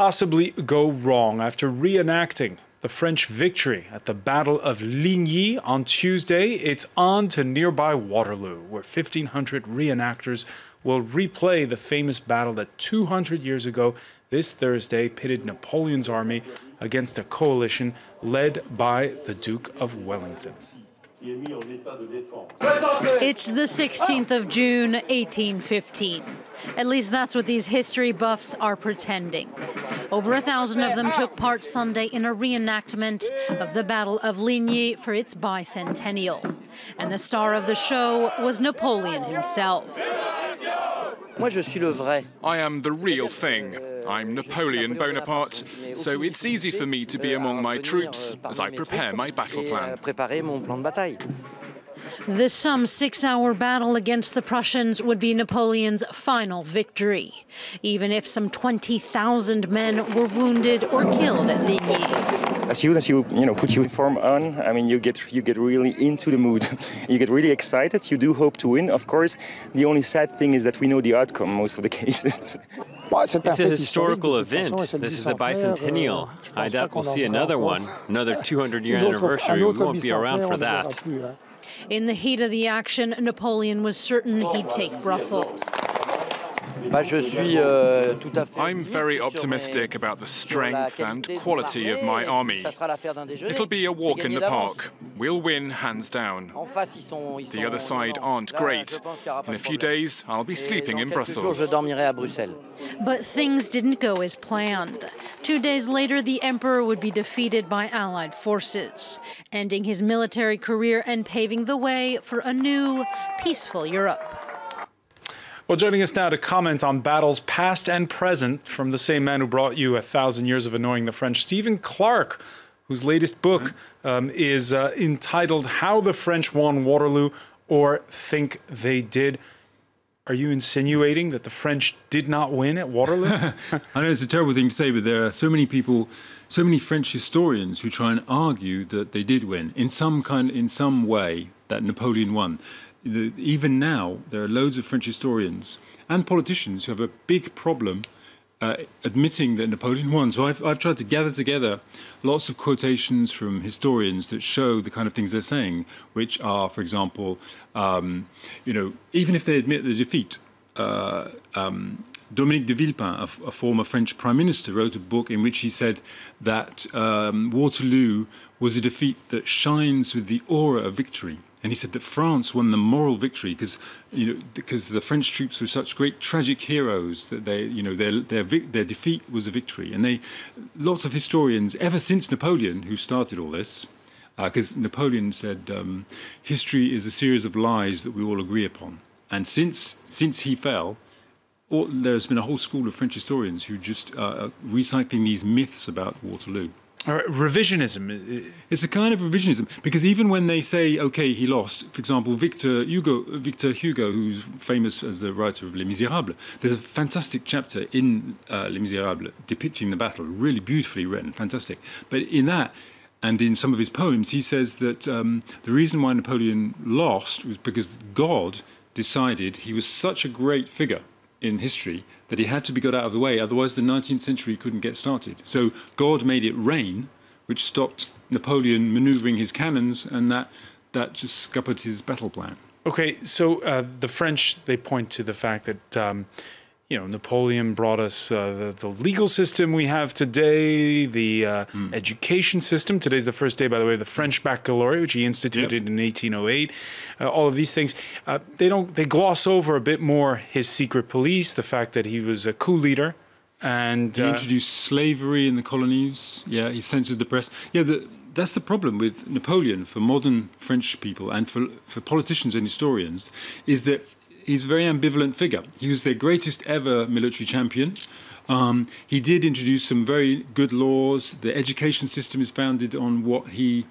possibly go wrong after reenacting the French victory at the Battle of Ligny on Tuesday? It's on to nearby Waterloo, where 1,500 reenactors will replay the famous battle that 200 years ago this Thursday pitted Napoleon's army against a coalition led by the Duke of Wellington. It's the 16th of June, 1815. At least that's what these history buffs are pretending. Over 1,000 of them took part Sunday in a reenactment of the Battle of Ligny for its bicentennial. And the star of the show was Napoleon himself. I am the real thing. I'm Napoleon Bonaparte, so it's easy for me to be among my troops as I prepare my battle plan. This some 6-hour battle against the Prussians would be Napoleon's final victory, even if some 20,000 men were wounded or killed at Ligny. As soon as you put your uniform on, I mean, you get really into the mood. You get really excited. You do hope to win. Of course, the only sad thing is that we know the outcome most of the cases. It's a historical event. This is a bicentennial. I doubt we'll see another one, another 200-year anniversary. We won't be around for that. In the heat of the action, Napoleon was certain he'd take Brussels. I'm very optimistic about the strength and quality of my army. It'll be a walk in the park. We'll win hands down. The other side aren't great. In a few days, I'll be sleeping in Brussels. But things didn't go as planned. 2 days later, the emperor would be defeated by Allied forces, ending his military career and paving the way for a new, peaceful Europe. Well, joining us now to comment on battles past and present from the same man who brought you 1,000 Years of Annoying the French, Clarke, whose latest book is entitled How the French Won Waterloo or Think They Did. Are you insinuating that the French did not win at Waterloo? I know it's a terrible thing to say, but there are so many people, so many French historians who try and argue that they did win in some way, that Napoleon won. Even now, there are loads of French historians and politicians who have a big problem admitting that Napoleon won. So I've tried to gather together lots of quotations from historians that show the kind of things they're saying, which are, for example, even if they admit the defeat, Dominique de Villepin, a former French prime minister, wrote a book in which he said that Waterloo was a defeat that shines with the aura of victory. And he said that France won the moral victory because the French troops were such great tragic heroes that their defeat was a victory. And lots of historians, ever since Napoleon, who started all this, because Napoleon said history is a series of lies that we all agree upon. And since he fell, there's been a whole school of French historians who just are recycling these myths about Waterloo. Revisionism. It's a kind of revisionism, because even when they say, OK, he lost, for example, Victor Hugo, who's famous as the writer of Les Misérables, there's a fantastic chapter in Les Misérables depicting the battle, really beautifully written, fantastic. But in that, and in some of his poems, he says that the reason why Napoleon lost was because God decided he was such a great figure in history that he had to be got out of the way, otherwise the 19th century couldn't get started. So God made it rain, which stopped Napoleon manoeuvring his cannons, and that just scuppered his battle plan. Okay, so the French, they point to the fact that Napoleon brought us the legal system we have today, the education system. Today's the first day, by the way, of the French baccalaureate, which he instituted in 1808. All of these things, they gloss over a bit more his secret police, the fact that he was a coup leader, and he introduced slavery in the colonies. Yeah, he censored the press. Yeah, that's the problem with Napoleon for modern French people and for politicians and historians, is that he's a very ambivalent figure. He was their greatest ever military champion. He did introduce some very good laws. The education system is founded on what he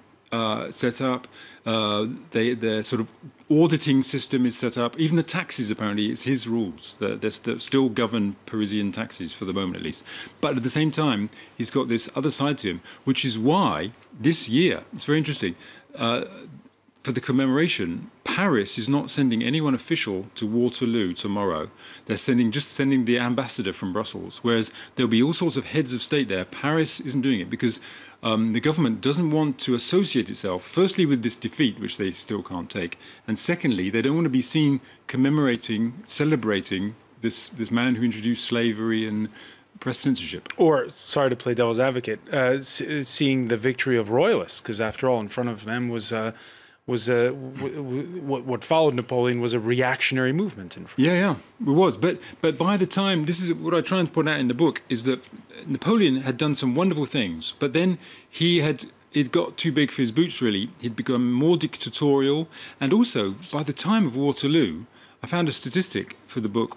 set up. Their sort of auditing system is set up. Even the taxes, apparently, it's his rules. They still govern Parisian taxes for the moment, at least. But at the same time, he's got this other side to him, which is why this year, it's very interesting, for the commemoration, Paris is not sending anyone official to Waterloo tomorrow. They're just sending the ambassador from Brussels, whereas there'll be all sorts of heads of state there. Paris isn't doing it because the government doesn't want to associate itself, firstly, with this defeat, which they still can't take, and secondly, they don't want to be seen commemorating, celebrating this man who introduced slavery and press censorship. Or, sorry to play devil's advocate, seeing the victory of royalists, because after all, in front of them was what followed Napoleon was a reactionary movement in France. Yeah, it was. But by the time, this is what I try and point out in the book, is that Napoleon had done some wonderful things, but then it got too big for his boots, really. He'd become more dictatorial, and also, by the time of Waterloo, I found a statistic for the book.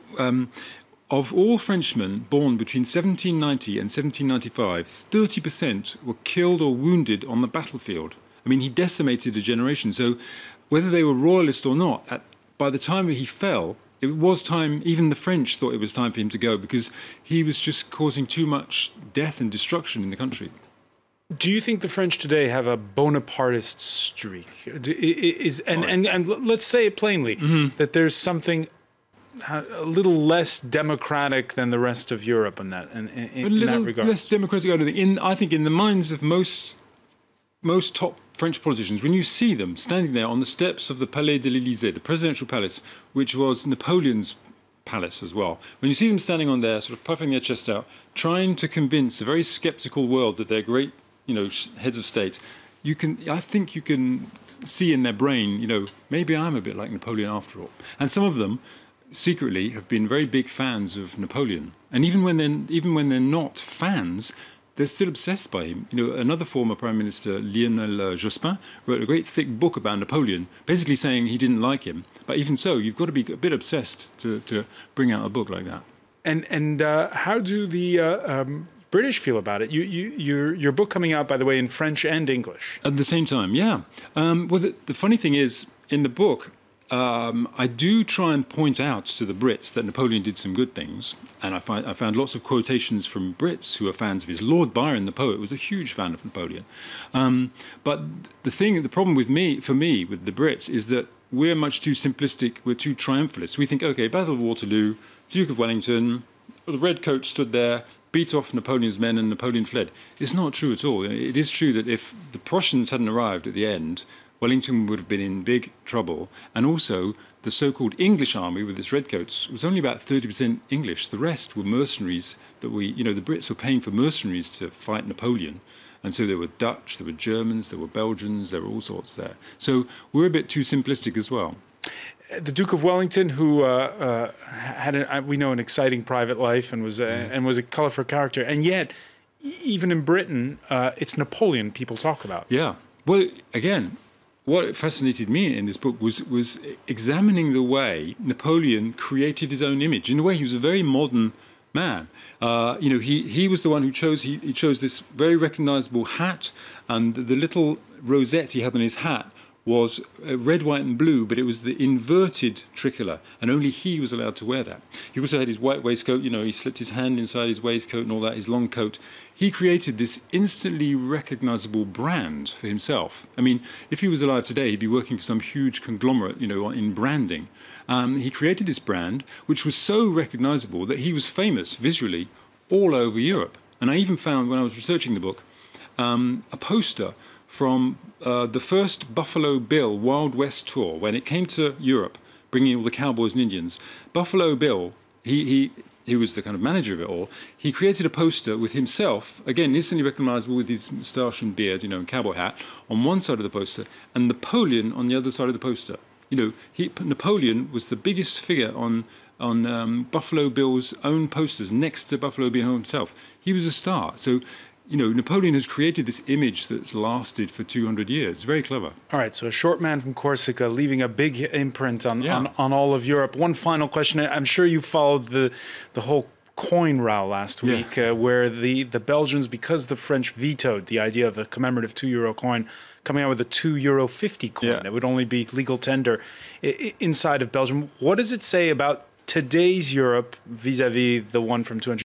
Of all Frenchmen born between 1790 and 1795, 30% were killed or wounded on the battlefield. I mean, he decimated a generation. So whether they were royalist or not, by the time he fell, it was time, even the French thought it was time for him to go because he was just causing too much death and destruction in the country. Do you think the French today have a Bonapartist streak? And let's say it plainly, that there's something a little less democratic than the rest of Europe in that regard. Less democratic, I think, in the minds of most top French politicians, when you see them standing there on the steps of the Palais de l'Élysée, the presidential palace, which was Napoleon's palace as well, when you see them standing on there, sort of puffing their chest out, trying to convince a very sceptical world that they're great, heads of state, I think you can see in their brain, maybe I'm a bit like Napoleon after all. And some of them secretly have been very big fans of Napoleon, and even when they're not fans, they're still obsessed by him. Another former Prime Minister, Lionel Jospin, wrote a great thick book about Napoleon, basically saying he didn't like him. But even so, you've got to be a bit obsessed to bring out a book like that. And how do the British feel about it? Your book coming out, by the way, in French and English at the same time. Yeah. Well, the funny thing is, in the book, I do try and point out to the Brits that Napoleon did some good things, and I found lots of quotations from Brits who are fans of his. Lord Byron, the poet, was a huge fan of Napoleon. But the problem with the Brits, is that we're much too simplistic. We're too triumphalist. We think, okay, Battle of Waterloo, Duke of Wellington, the red coat stood there, beat off Napoleon's men, and Napoleon fled. It's not true at all. It is true that if the Prussians hadn't arrived at the end, Wellington would have been in big trouble. And also, the so-called English army with its redcoats was only about 30% English. The rest were mercenaries that the Brits were paying for mercenaries to fight Napoleon. And so there were Dutch, there were Germans, there were Belgians, there were all sorts there. So we're a bit too simplistic as well. The Duke of Wellington, who had, we know, an exciting private life and was a colourful character, and yet, even in Britain, it's Napoleon people talk about. Yeah. Well, again, what fascinated me in this book was examining the way Napoleon created his own image. In a way, he was a very modern man. He was the one who chose this very recognizable hat, and the little rosette he had on his hat was red, white and blue, but it was the inverted tricolour, and only he was allowed to wear that. He also had his white waistcoat, he slipped his hand inside his waistcoat and all that, his long coat. He created this instantly recognisable brand for himself. I mean, if he was alive today, he'd be working for some huge conglomerate, in branding. He created this brand, which was so recognisable that he was famous visually all over Europe. And I even found, when I was researching the book, a poster from the first Buffalo Bill Wild West tour, when it came to Europe, bringing all the cowboys and Indians. Buffalo Bill, he was the kind of manager of it all. He created a poster with himself, again, instantly recognizable with his moustache and beard, and cowboy hat, on one side of the poster, and Napoleon on the other side of the poster. Napoleon was the biggest figure on Buffalo Bill's own posters, next to Buffalo Bill himself. He was a star. So, Napoleon has created this image that's lasted for 200 years. Very clever. All right, so a short man from Corsica leaving a big imprint on all of Europe. One final question. I'm sure you followed the whole coin row last week, where the Belgians, because the French vetoed the idea of a commemorative €2 coin, coming out with a €2.50 coin that would only be legal tender inside of Belgium. What does it say about today's Europe vis-a-vis the one from 200